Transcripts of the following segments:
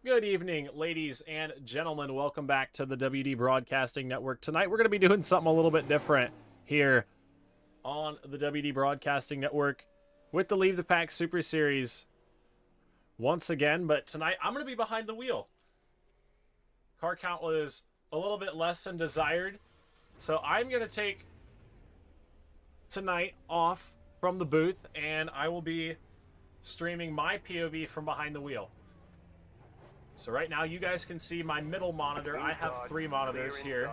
Good evening, ladies and gentlemen. Welcome back to the WD Broadcasting Network. Tonight we're going to be doing something a little bit different here on the WD Broadcasting Network with the Leave the Pack Super Series once again. But tonight I'm going to be behind the wheel. Car count was a little bit less than desired, so I'm going to take tonight off from the booth and I will be streaming my POV from behind the wheel. So right now you guys can see my middle monitor. I have three monitors here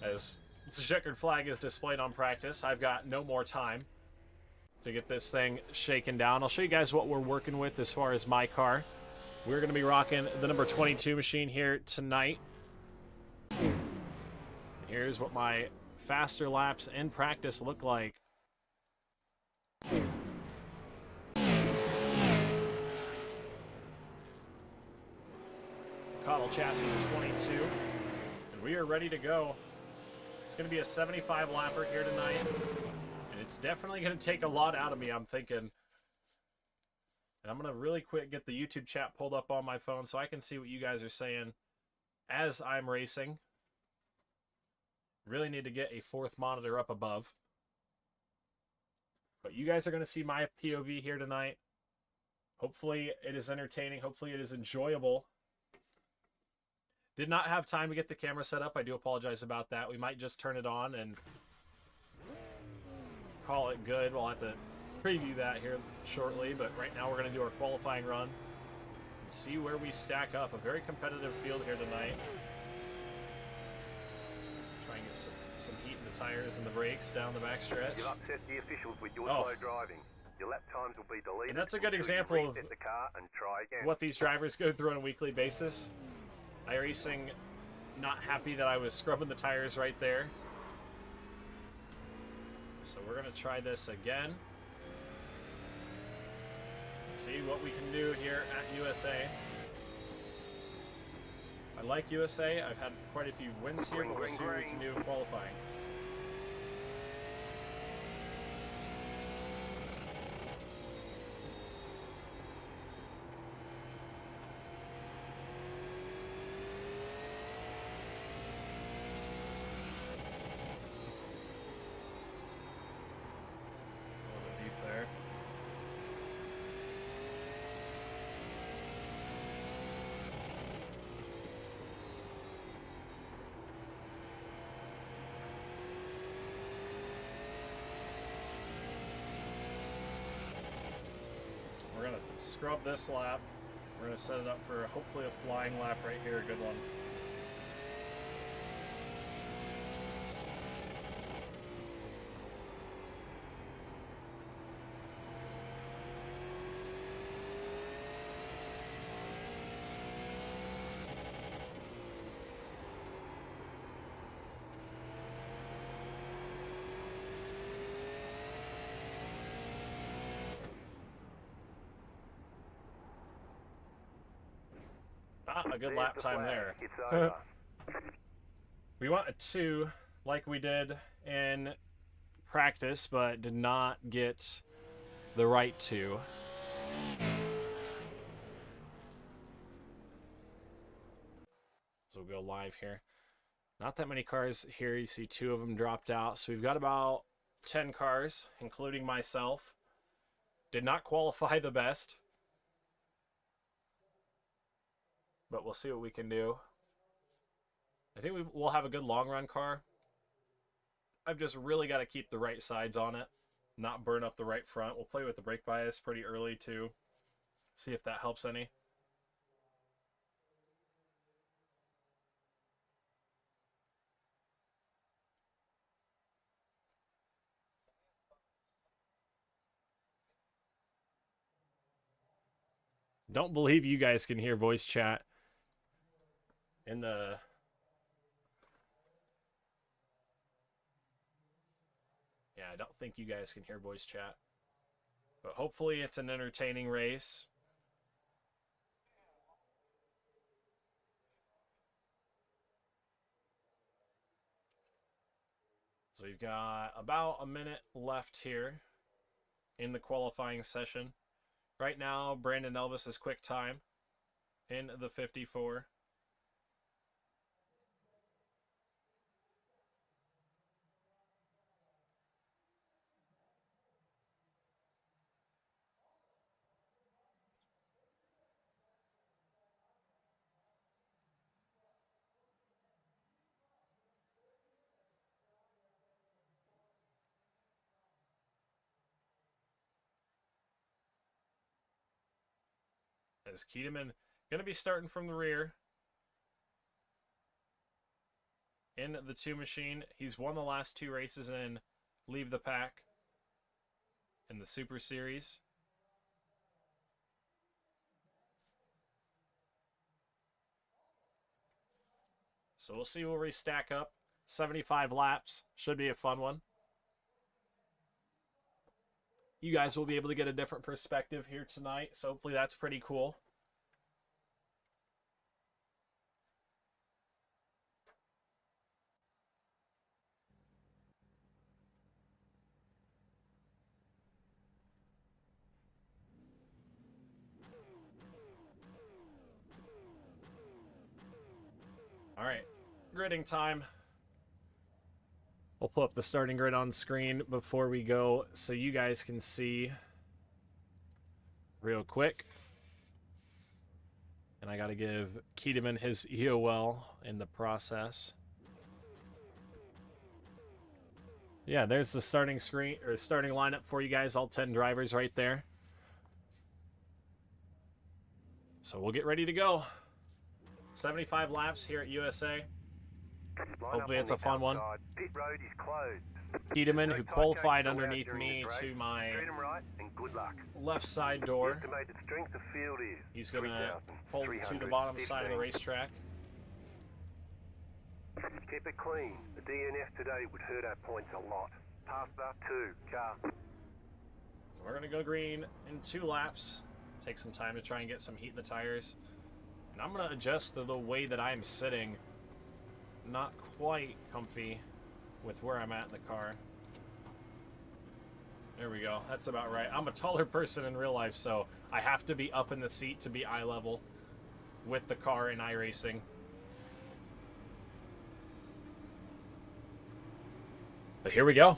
as the checkered flag is displayed on practice. I've got no more time to get this thing shaken down. I'll show you guys what we're working with as far as my car. We're going to be rocking the number 22 machine here tonight. Here's what my faster laps in practice look like. Cottle chassis 22, and we are ready to go. It's going to be a 75 lapper here tonight, and it's definitely going to take a lot out of me, I'm thinking. And I'm going to really quick get the YouTube chat pulled up on my phone so I can see what you guys are saying as I'm racing. Really need to get a fourth monitor up above. But you guys are going to see my POV here tonight. Hopefully it is entertaining. Hopefully it is enjoyable. Did not have time to get the camera set up. I do apologize about that. We might just turn it on and call it good. We'll have to preview that here shortly, but right now we're going to do our qualifying run and see where we stack up. A very competitive field here tonight. Try and get some heat in the tires and the brakes down the backstretch. You'll upset the officials with your slow driving. Your lap times will be deleted. And that's a good example of the car and try again. What these drivers go through on a weekly basis. iRacing not happy that I was scrubbing the tires right there. So we're going to try this again. See what we can do here at USA. I like USA. I've had quite a few wins here, but we'll see what we can do in qualifying. We're going to scrub this lap. We're going to set it up for hopefully a flying lap right here, a good one. Not a good lap time there. We want a 2 like we did in practice, but did not get the right 2. So we'll go live here. Not that many cars here. You see 2 of them dropped out. So we've got about 10 cars, including myself. Did not qualify the best. But we'll see what we can do. I think we'll have a good long run car. I've just really got to keep the right sides on it, not burn up the right front. We'll play with the brake bias pretty early too. See if that helps any. Don't believe you guys can hear voice chat in the... Yeah, I don't think you guys can hear voice chat. But hopefully it's an entertaining race. So we've got about a minute left here in the qualifying session. Right now, Brandon Elvis is quick time. in the 54. As Keteman going to be starting from the rear in the 2 machine. He's won the last 2 races in Leave the Pack in the Super Series. So we'll see where we stack up. 75 laps. Should be a fun one. You guys will be able to get a different perspective here tonight, so hopefully that's pretty cool. All right, gridding time. We'll pull up the starting grid on screen before we go so you guys can see real quick. And I got to give Keteman his EOL in the process. Yeah, there's the starting screen or starting lineup for you guys, all 10 drivers right there. So we'll get ready to go. 75 laps here at USA. Hopefully it's a fun one. Pit road is closed. Keteman, who qualified underneath me to my Right and good luck. left side door. Estimated strength of field is He's going to pull to the bottom side of the racetrack. Keep it clean. The DNF today would hurt our points a lot. Pass that 2 car. We're going to go green in 2 laps. Take some time to try and get some heat in the tires. And I'm going to adjust the way that I'm sitting. Not quite comfy with where I'm at in the car. There we go. That's about right. I'm a taller person in real life, so I have to be up in the seat to be eye level with the car in iRacing. But here we go.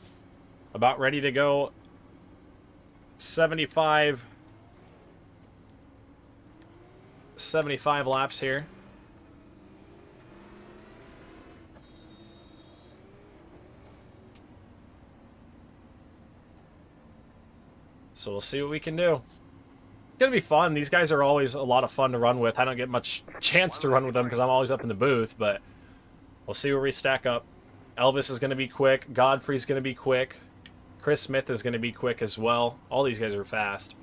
About ready to go. 75 laps here. So we'll see what we can do. It's going to be fun. These guys are always a lot of fun to run with. I don't get much chance to run with them because I'm always up in the booth, but we'll see where we stack up. Elvis is going to be quick. Godfrey's going to be quick. Chris Smith is going to be quick as well. All these guys are fast.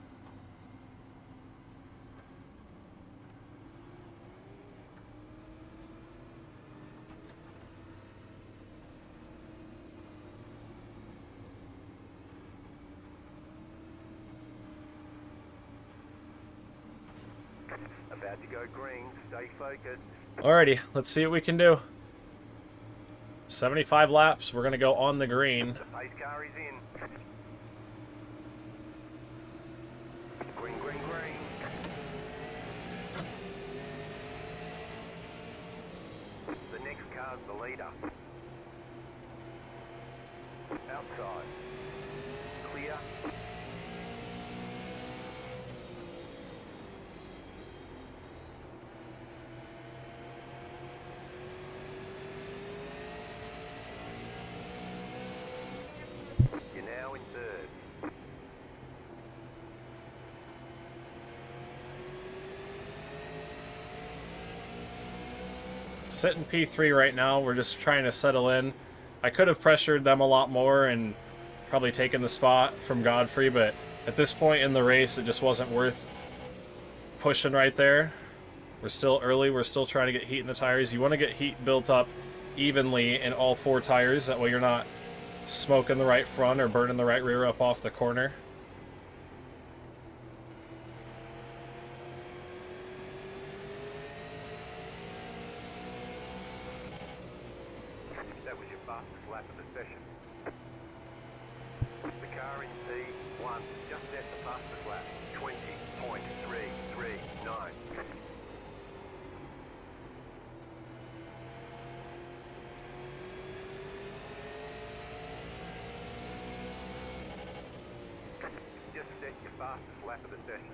About to go green. Stay focused. Alrighty, let's see what we can do. 75 laps. We're going to go on the green. The pace car is in. Green, green, green. The next car's the leader. Outside. Clear. You're now in third. Sitting P3 right now. We're just trying to settle in. I could have pressured them a lot more and probably taken the spot from Godfrey, but at this point in the race, it just wasn't worth pushing right there. We're still early. We're still trying to get heat in the tires. You want to get heat built up evenly in all 4 tires. That way you're not smoking the right front or burning the right rear up off the corner. That was your fastest lap of the session. The car in P1 just set the fastest lap. 20.339. fastest lap of the session.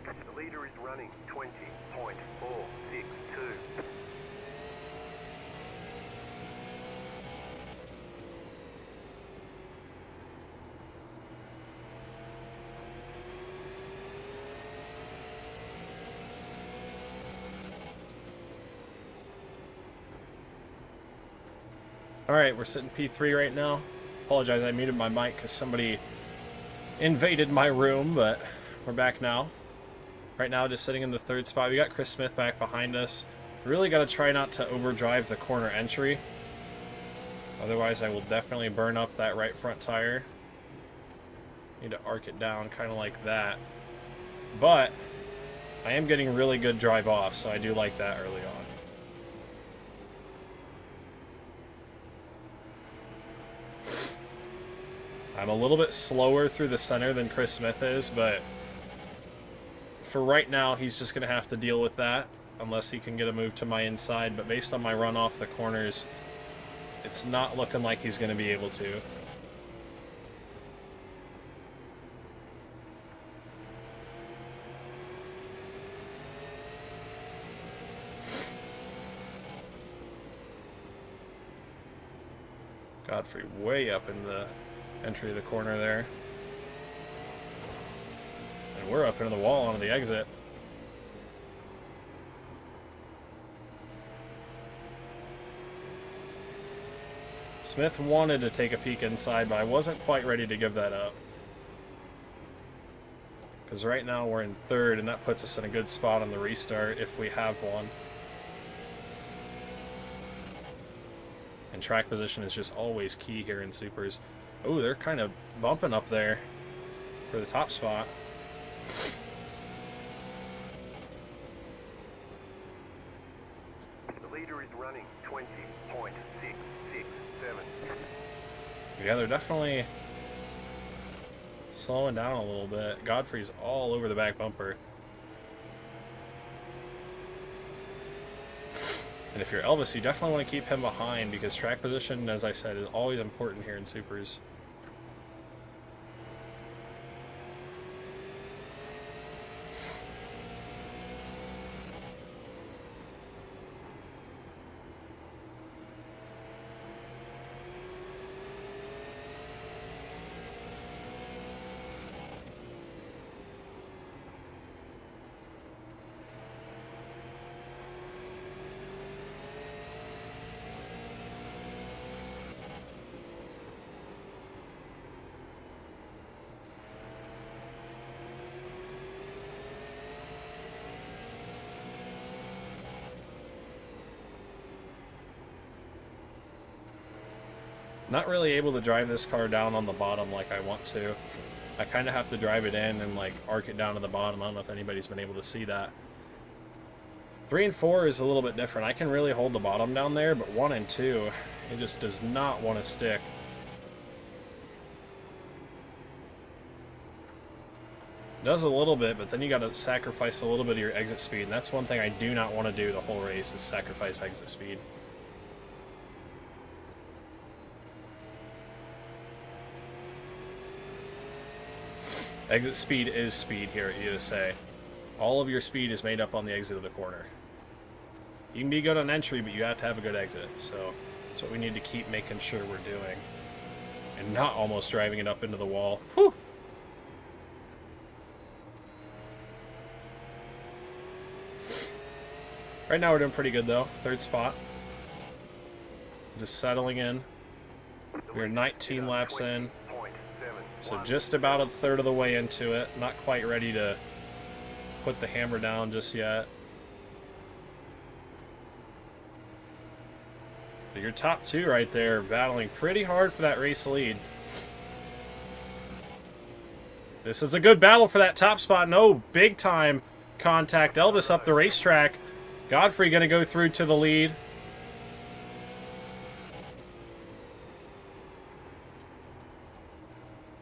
The leader is running 20.462. Alright, we're sitting P3 right now. Apologize, I muted my mic because somebody invaded my room, but we're back now. Right now, just sitting in the third spot. We got Chris Smith back behind us. Really got to try not to overdrive the corner entry. Otherwise, I will definitely burn up that right front tire. Need to arc it down, kind of like that. But I am getting really good drive off, so I do like that early on. I'm a little bit slower through the center than Chris Smith is, but for right now, he's just going to have to deal with that, unless he can get a move to my inside. But based on my run off the corners, it's not looking like he's going to be able to. Godfrey way up in the entry of the corner there. And we're up into the wall onto the exit. Smith wanted to take a peek inside, but I wasn't quite ready to give that up. Because right now we're in third, and that puts us in a good spot on the restart if we have one. And track position is just always key here in Supers. Oh, they're kind of bumping up there for the top spot. The leader is running 20.667. Yeah, they're definitely slowing down a little bit. Godfrey's all over the back bumper. And if you're Elvis, you definitely want to keep him behind because track position, as I said, is always important here in Supers. Not really able to drive this car down on the bottom like I want to. I kind of have to drive it in and like arc it down to the bottom. I don't know if anybody's been able to see that. 3 and 4 is a little bit different. I can really hold the bottom down there, but 1 and 2, it just does not want to stick. It does a little bit, but then you got to sacrifice a little bit of your exit speed, and that's one thing I do not want to do the whole race is sacrifice exit speed. Exit speed is speed here at USA. All of your speed is made up on the exit of the corner. You can be good on entry, but you have to have a good exit. So that's what we need to keep making sure we're doing. And not almost driving it up into the wall. Whew! Right now we're doing pretty good though. Third spot. Just settling in. We're 19 laps in. So just about a third of the way into it. Not quite ready to put the hammer down just yet. But your top two right there battling pretty hard for that race lead. This is a good battle for that top spot. No big time contact. Elvis up the racetrack. Godfrey going to go through to the lead.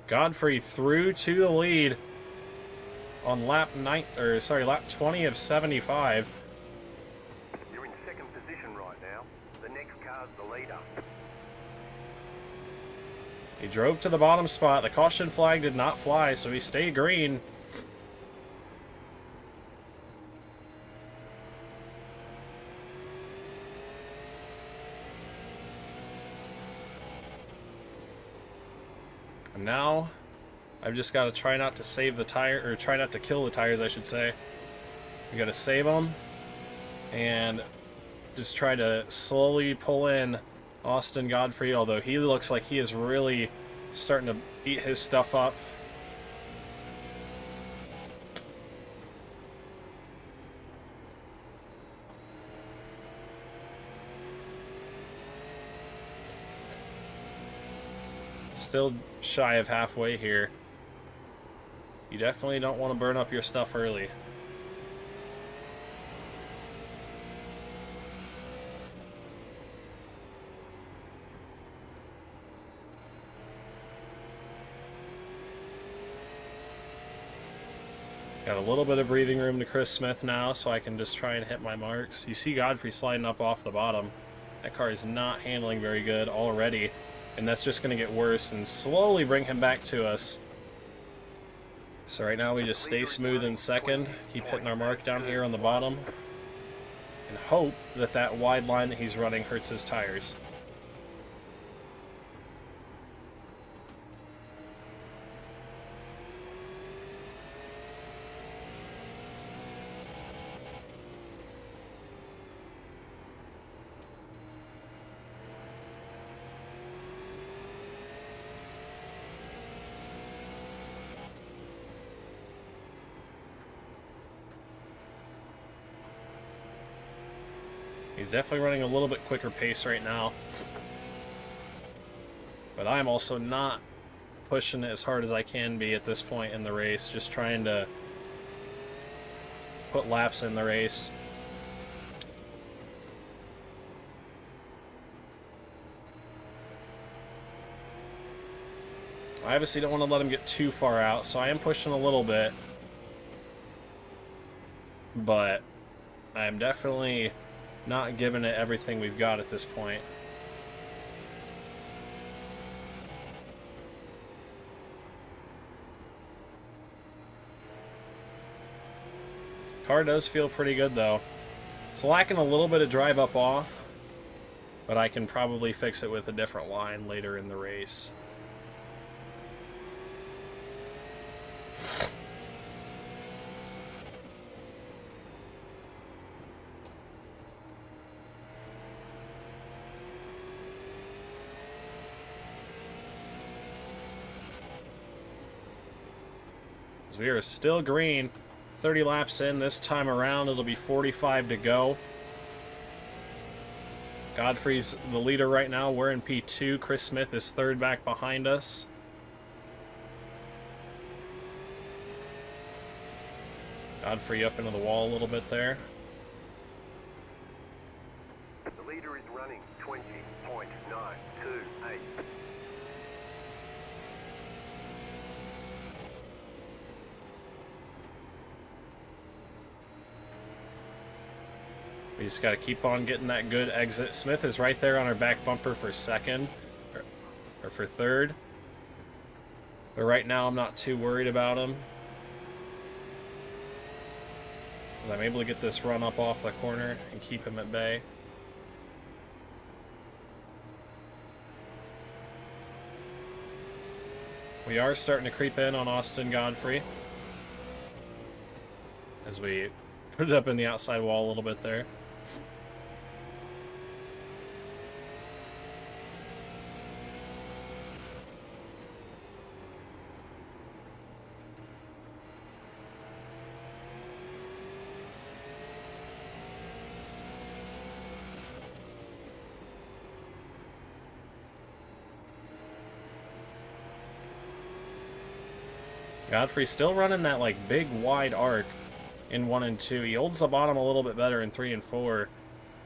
Godfrey through to the lead on lap 20 of 75. You're in second position right now. The next car's the leader. He drove to the bottom spot. The caution flag did not fly, so he stayed green. And now, I've just got to try not to save the tire, or try not to kill the tires, I should say. We got to save them, and just try to slowly pull in Austin Godfrey, although he looks like he is really starting to eat his stuff up. Still shy of halfway here. You definitely don't want to burn up your stuff early. Got a little bit of breathing room to Chris Smith now, so I can just try and hit my marks. You see Godfrey sliding up off the bottom. That car is not handling very good already, and that's just going to get worse and slowly bring him back to us. So right now we just stay smooth in second, keep hitting our mark down here on the bottom, and hope that that wide line that he's running hurts his tires. He's definitely running a little bit quicker pace right now. But I'm also not pushing it as hard as I can be at this point in the race, just trying to put laps in the race. I obviously don't want to let him get too far out, so I am pushing a little bit. But I'm definitely not giving it everything we've got at this point. Car does feel pretty good though. It's lacking a little bit of drive up off, but I can probably fix it with a different line later in the race. We are still green. 30 laps in this time around. It'll be 45 to go. Godfrey's the leader right now. We're in P2. Chris Smith is third back behind us. Godfrey up into the wall a little bit there. The leader is running 20.928. We just got to keep on getting that good exit. Smith is right there on our back bumper for second, or for third. But right now I'm not too worried about him, because I'm able to get this run up off the corner and keep him at bay. We are starting to creep in on Austin Godfrey as we put it up in the outside wall a little bit there. Godfrey's still running that like big wide arc in 1 and 2. He holds the bottom a little bit better in 3 and 4.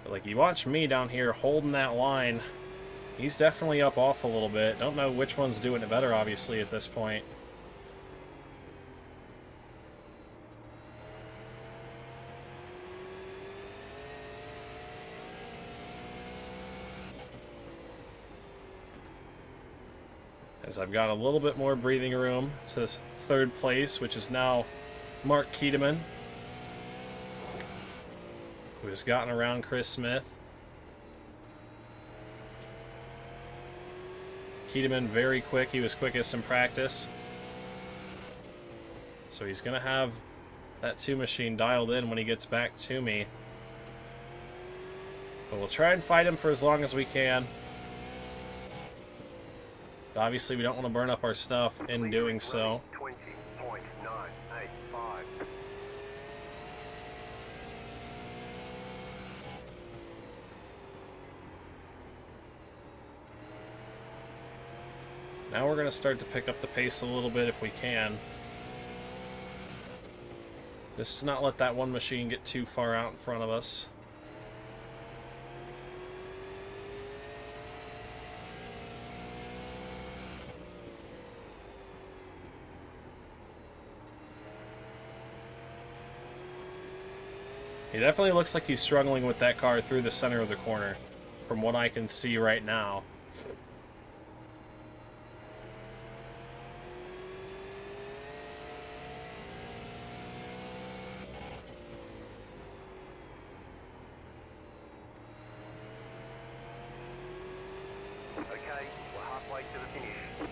But like you watch me down here holding that line, he's definitely up off a little bit. Don't know which one's doing it better, obviously, at this point. As I've got a little bit more breathing room to 3rd place, which is now Mark Keteman, who has gotten around Chris Smith. Keteman very quick. He was quickest in practice. So he's going to have that 2 machine dialed in when he gets back to me. But we'll try and fight him for as long as we can. Obviously, we don't want to burn up our stuff in doing so. 20.985. Now we're going to start to pick up the pace a little bit if we can. Just to not let that one machine get too far out in front of us. He definitely looks like he's struggling with that car through the center of the corner, from what I can see right now. Okay, we're halfway to the finish.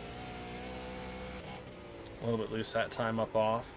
A little bit loose that time up off.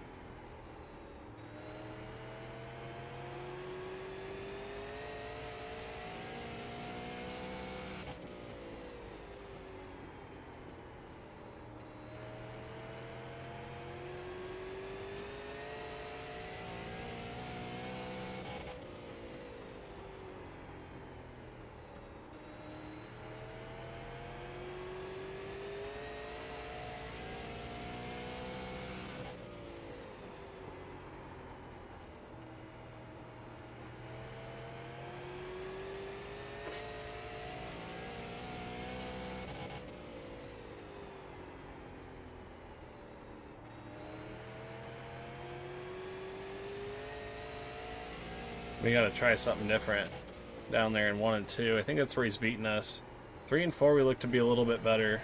We gotta try something different down there in 1 and 2. I think that's where he's beating us. 3 and 4 we look to be a little bit better.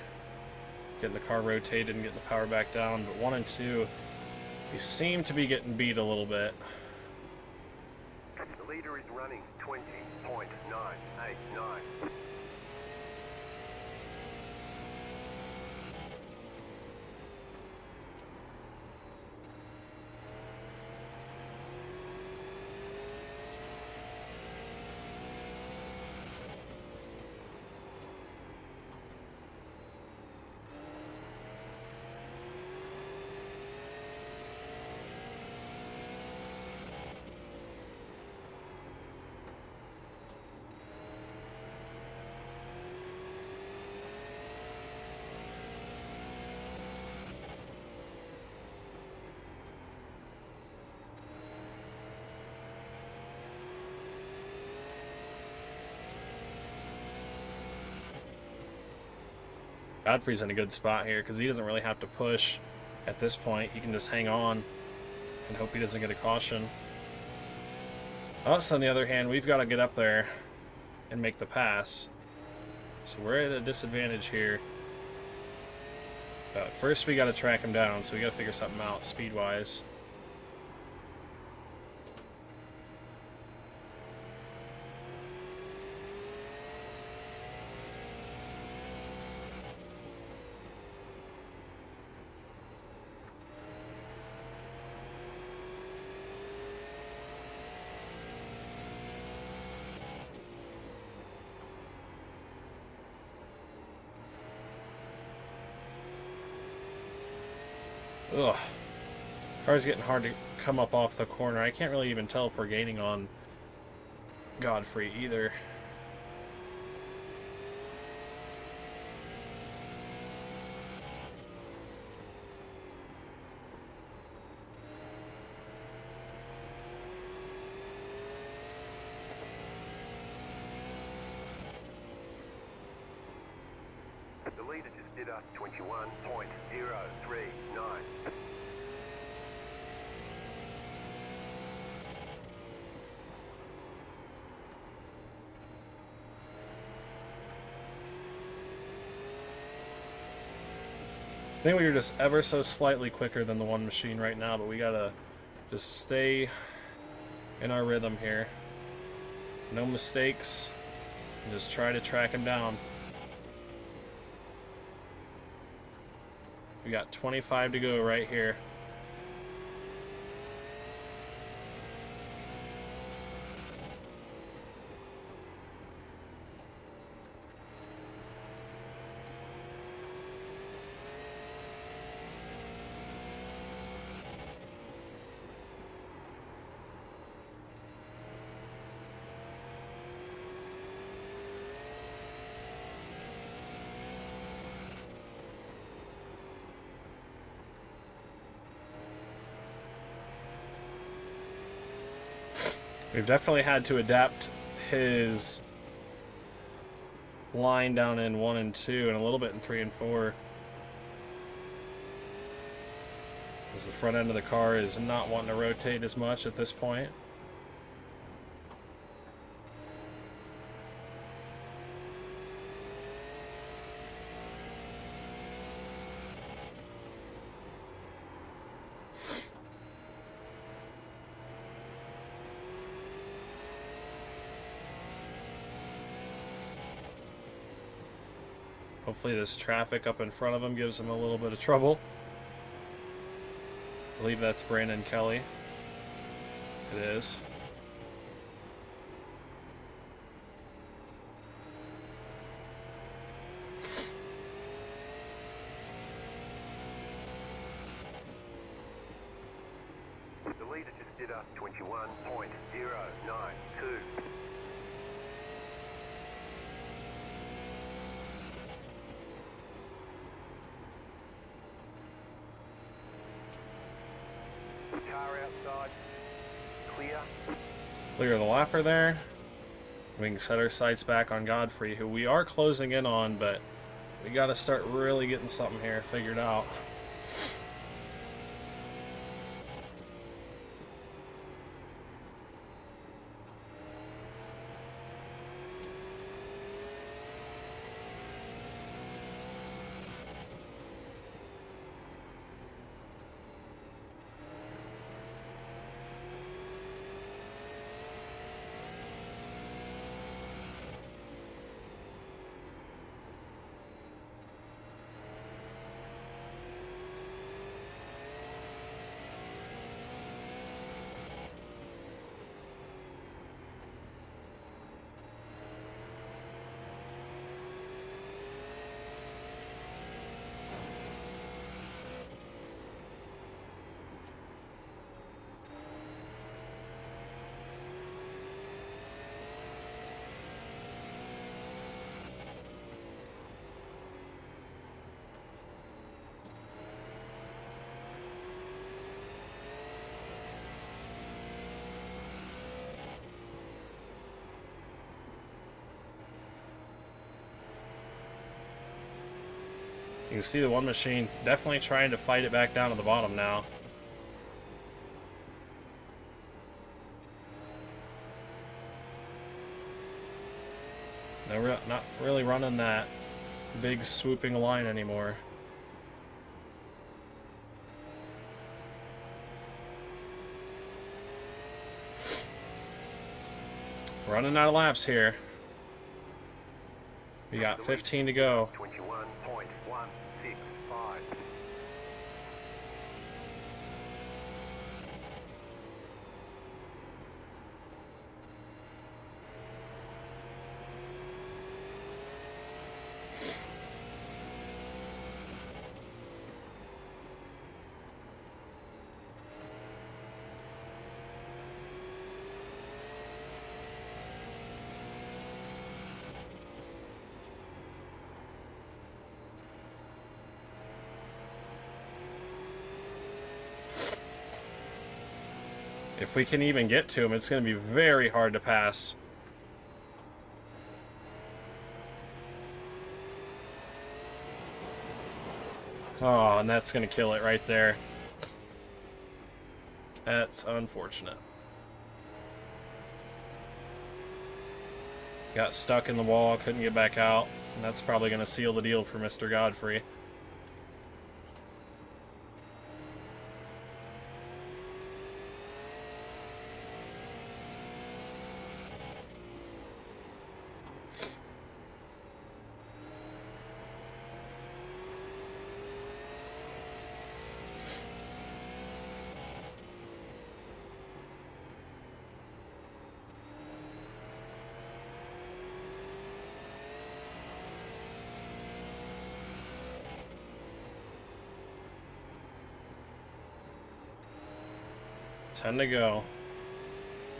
Getting the car rotated and getting the power back down. But 1 and 2, we seem to be getting beat a little bit. The leader is running 20.989. Godfrey's in a good spot here because he doesn't really have to push at this point. He can just hang on and hope he doesn't get a caution. Us, on the other hand, we've got to get up there and make the pass. So we're at a disadvantage here. But first we got to track him down, so we got to figure something out speed-wise. Ugh. Car's getting hard to come up off the corner. I can't really even tell if we're gaining on Godfrey either. The leader just did a 21.039. I think we were just ever so slightly quicker than the one machine right now, but we gotta just stay in our rhythm here. No mistakes. And just try to track him down. We got 25 to go right here. We've definitely had to adapt his line down in 1 and 2 and a little bit in 3 and 4. As the front end of the car is not wanting to rotate as much at this point. Hopefully this traffic up in front of him gives him a little bit of trouble. I believe that's Brandon Kelly. It is. The leader just did a 21.092. Car outside. Clear. Clear the lapper there. We can set our sights back on Godfrey, who we are closing in on, but we got to start really getting something here figured out. You can see the one machine definitely trying to fight it back down to the bottom now. No, not really running that big swooping line anymore. Running out of laps here. We got 15 to go. 21.165. If we can even get to him, it's going to be very hard to pass. Oh, and that's going to kill it right there. That's unfortunate. Got stuck in the wall, couldn't get back out. And that's probably going to seal the deal for Mr. Godfrey. Ten to go.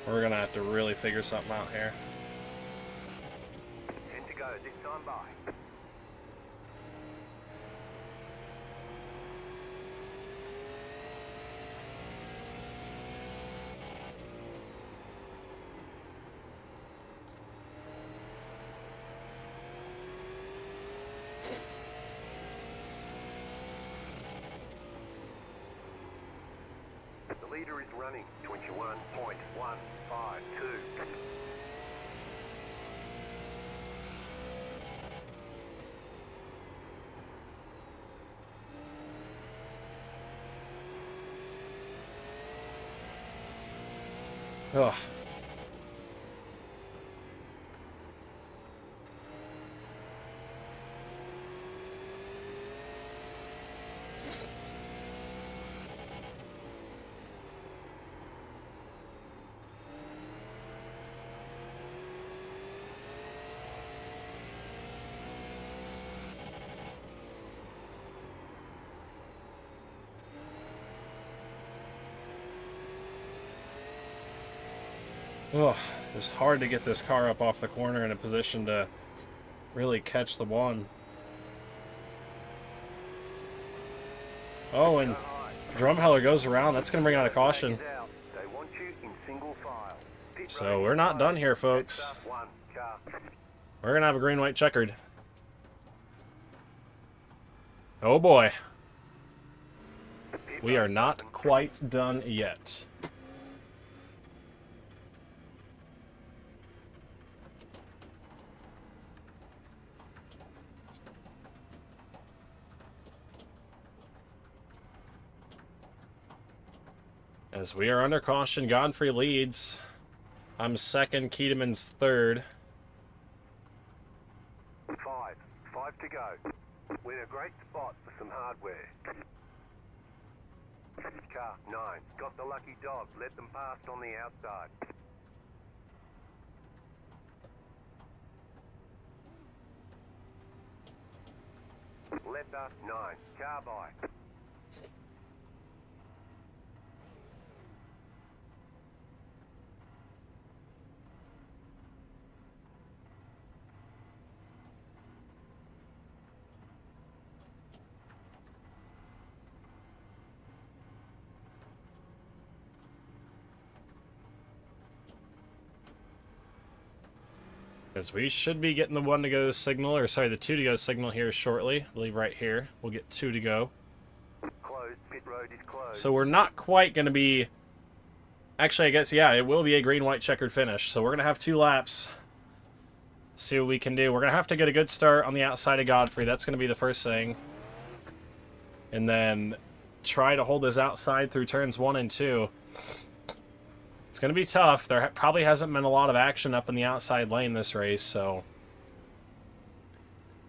We're gonna have to really figure something out here. 10 to go, this time by. The leader is running 21.152. Ugh. Ugh, it's hard to get this car up off the corner in a position to really catch the one. Oh, and Drumheller goes around. That's going to bring out a caution. They want you in single file. So we're not done here, folks. We're going to have a green-white checkered. Oh boy. We are not quite done yet. As we are under caution, Godfrey leads. I'm second, Keedemann's third. 5 to go. We're in a great spot for some hardware. Car 9, got the lucky dog, let them past on the outside. Letter 9, car by. Because we should be getting the 1 to go signal, or sorry, the 2 to go signal here shortly. I believe right here. We'll get 2 to go. Closed, pit road is closed. So we're not quite going to be... Actually, I guess, yeah, it will be a green-white checkered finish. So we're going to have 2 laps. See what we can do. We're going to have to get a good start on the outside of Godfrey. That's going to be the first thing. And then try to hold his outside through turns 1 and 2. It's going to be tough. There probably hasn't been a lot of action up in the outside lane this race, so...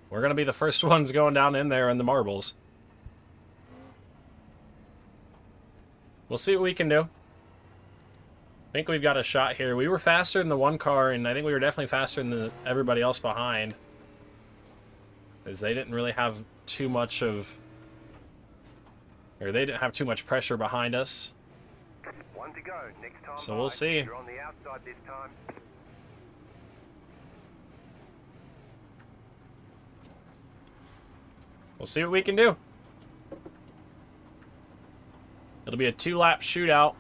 We're going to be the first ones going down in there in the marbles. We'll see what we can do. I think we've got a shot here. We were faster than the one car, and I think we were definitely faster than everybody else behind. As they didn't really have too much of... Or they didn't have too much pressure behind us. 1 to go. Next time So we'll see. You're on the outside this time. We'll see what we can do. It'll be a 2-lap shootout.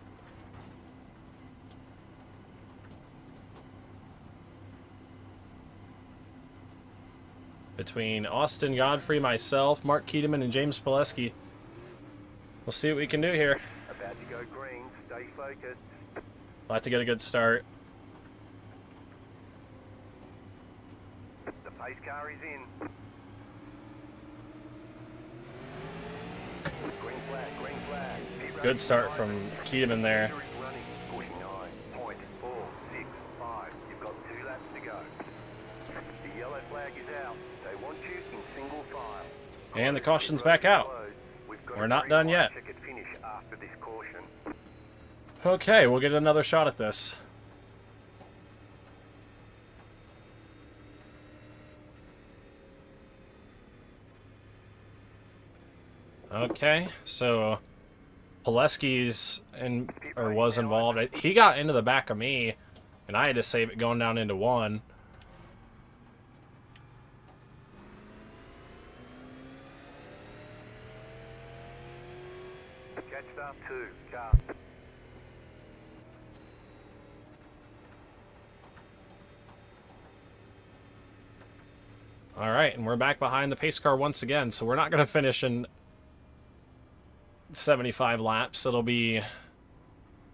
between Austin Godfrey, myself, Mark Keedeman, and James Pileski. We'll see what we can do here. About to go green. Stay focused. We'll have to get a good start. The pace car is in. Green flag, green flag. Good start from Keedeman there. Running 49.465. You've got 2 laps to go. The yellow flag is out. They want you in single file. And the caution's back out. We're not done yet. Finish after this caution. Okay, we'll get another shot at this. Okay, so Pileski's was involved. He got into the back of me, and I had to save it going down into 1. Catch start 2, car. All right, and we're back behind the pace car once again, so we're not going to finish in 75 laps. It'll be a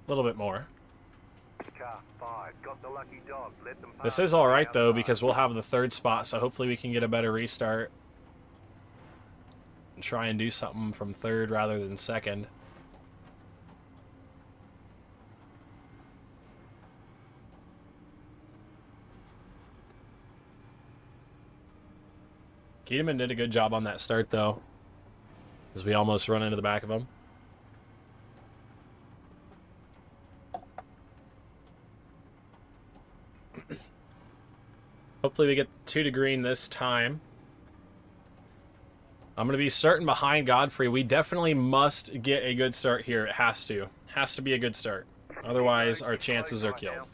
little bit more. Car 5, got the lucky dog. Let them pass. This is all right, though, because we'll have the 3rd spot, so hopefully we can get a better restart and try and do something from 3rd rather than 2nd. Keedeman did a good job on that start, though, as we almost run into the back of him. Hopefully we get 2 to green this time. I'm going to be starting behind Godfrey. We definitely must get a good start here. It has to. Has to be a good start. Otherwise, our chances are killed.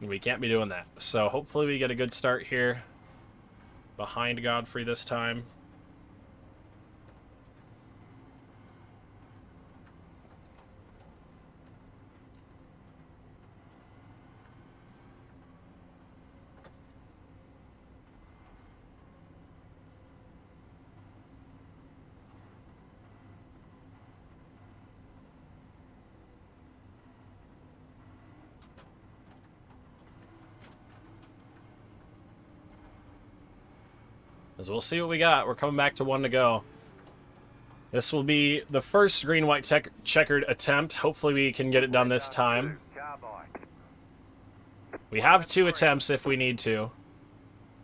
We can't be doing that. So hopefully we get a good start here. Behind Godfrey this time. As we'll see what we got. We're coming back to 1 to go. This will be the first green-white checkered attempt. Hopefully we can get it done this time. We have 2 attempts if we need to,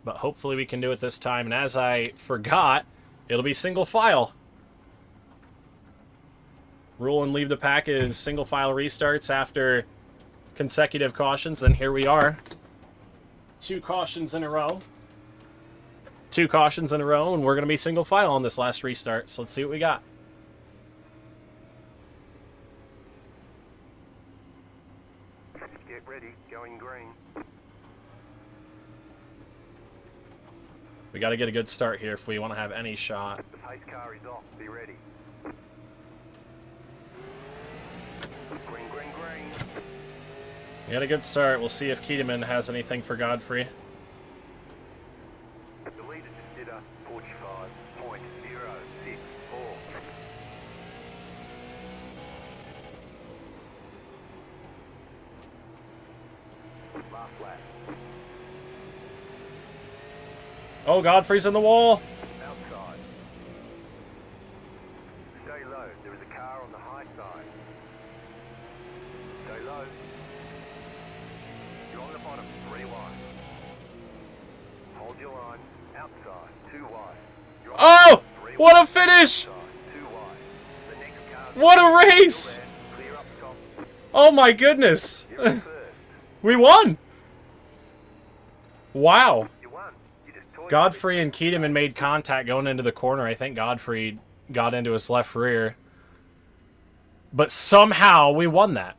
but hopefully we can do it this time. And as I forgot, it'll be single file. Rule and leave the pack is single file restarts after consecutive cautions, and here we are. 2 cautions in a row. 2 cautions in a row, and we're going to be single file on this last restart. So let's see what we got. Get ready, going green. We got to get a good start here if we want to have any shot. The pace car is off. Be ready. Green, green, green. We got a good start. We'll see if Keedeman has anything for Godfrey. The leader just did a 45.064. Last lap. Oh, Godfrey's in the wall. Outside. Stay low. There is a car on the high side. Stay low. You're on the bottom. 3 wide. Hold your line. Outside. 2 wide. You're on Oh! the bottom, 3 What wide. a finish! Outside, 2 wide. The next car's What a still race! there. Clear up top. Oh my goodness! You're in first. We won! Wow. You won. You just toyed Godfrey and Keedeman made contact going into the corner. I think Godfrey got into his left rear. But somehow we won that.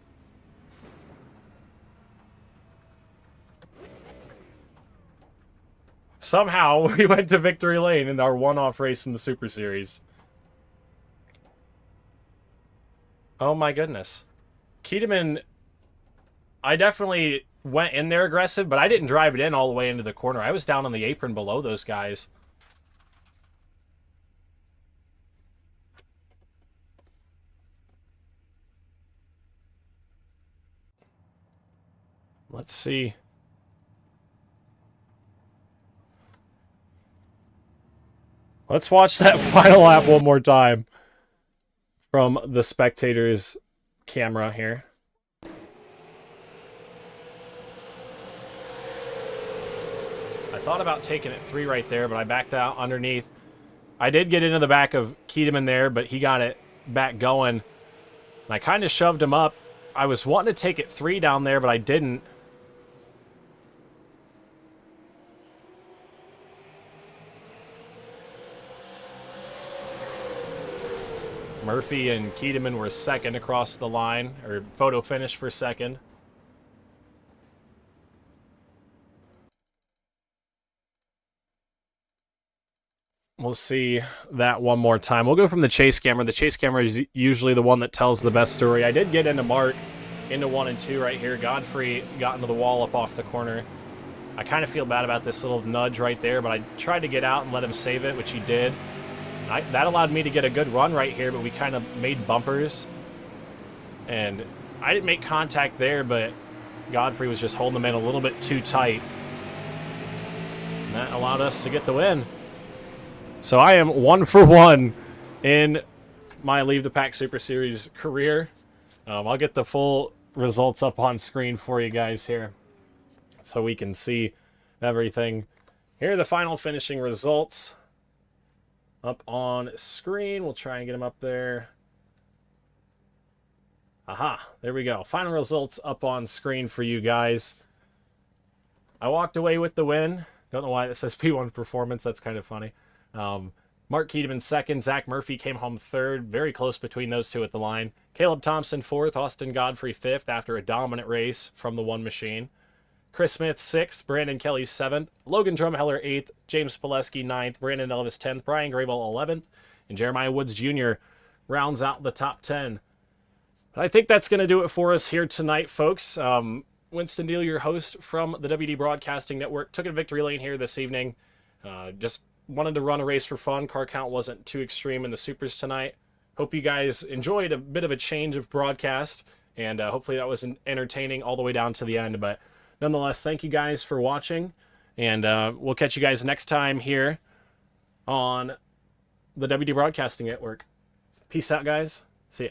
Somehow we went to victory lane in our one-off race in the Super Series. Oh my goodness. Keedeman, I definitely went in there aggressive, but I didn't drive it in all the way into the corner. I was down on the apron below those guys. Let's see. Let's watch that final lap one more time from the spectator's camera here. I thought about taking it 3 right there, but I backed out underneath. I did get into the back of Keateman there, but he got it back going. And I kind of shoved him up. I was wanting to take it 3 down there, but I didn't. Murphy and Keateman were second across the line, or photo finish for second. We'll see that one more time. We'll go from the chase camera. The chase camera is usually the one that tells the best story. I did get into Mark, into 1 and 2 right here. Godfrey got into the wall up off the corner. I kind of feel bad about this little nudge right there, but I tried to get out and let him save it, which he did. That allowed me to get a good run right here, but we kind of made bumpers. And I didn't make contact there, but Godfrey was just holding him in a little bit too tight. And that allowed us to get the win. So I am 1 for 1 in my Leave the Pack Super Series career. I'll get the full results up on screen for you guys here so we can see everything. Here are the final finishing results up on screen. We'll try and get them up there. Aha, there we go. Final results up on screen for you guys. I walked away with the win. Don't know why it says P1 Performance. That's kind of funny. Mark Keateman second. Zach Murphy came home third. Very close between those two at the line. Caleb Thompson fourth. Austin Godfrey fifth after a dominant race from the one machine. Chris Smith sixth. Brandon Kelly seventh. Logan Drumheller eighth. James Pileski ninth. Brandon Elvis 10th. Brian Grable 11th. And Jeremiah Woods Jr. rounds out the top 10. I think that's going to do it for us here tonight, folks. Winston Deal, your host from the WD Broadcasting Network, took it to victory lane here this evening. Just wanted to run a race for fun. Car count wasn't too extreme in the Supers tonight. Hope you guys enjoyed a bit of a change of broadcast, and hopefully that was entertaining all the way down to the end. But nonetheless, thank you guys for watching, and we'll catch you guys next time here on the WD Broadcasting Network. Peace out, guys. See ya.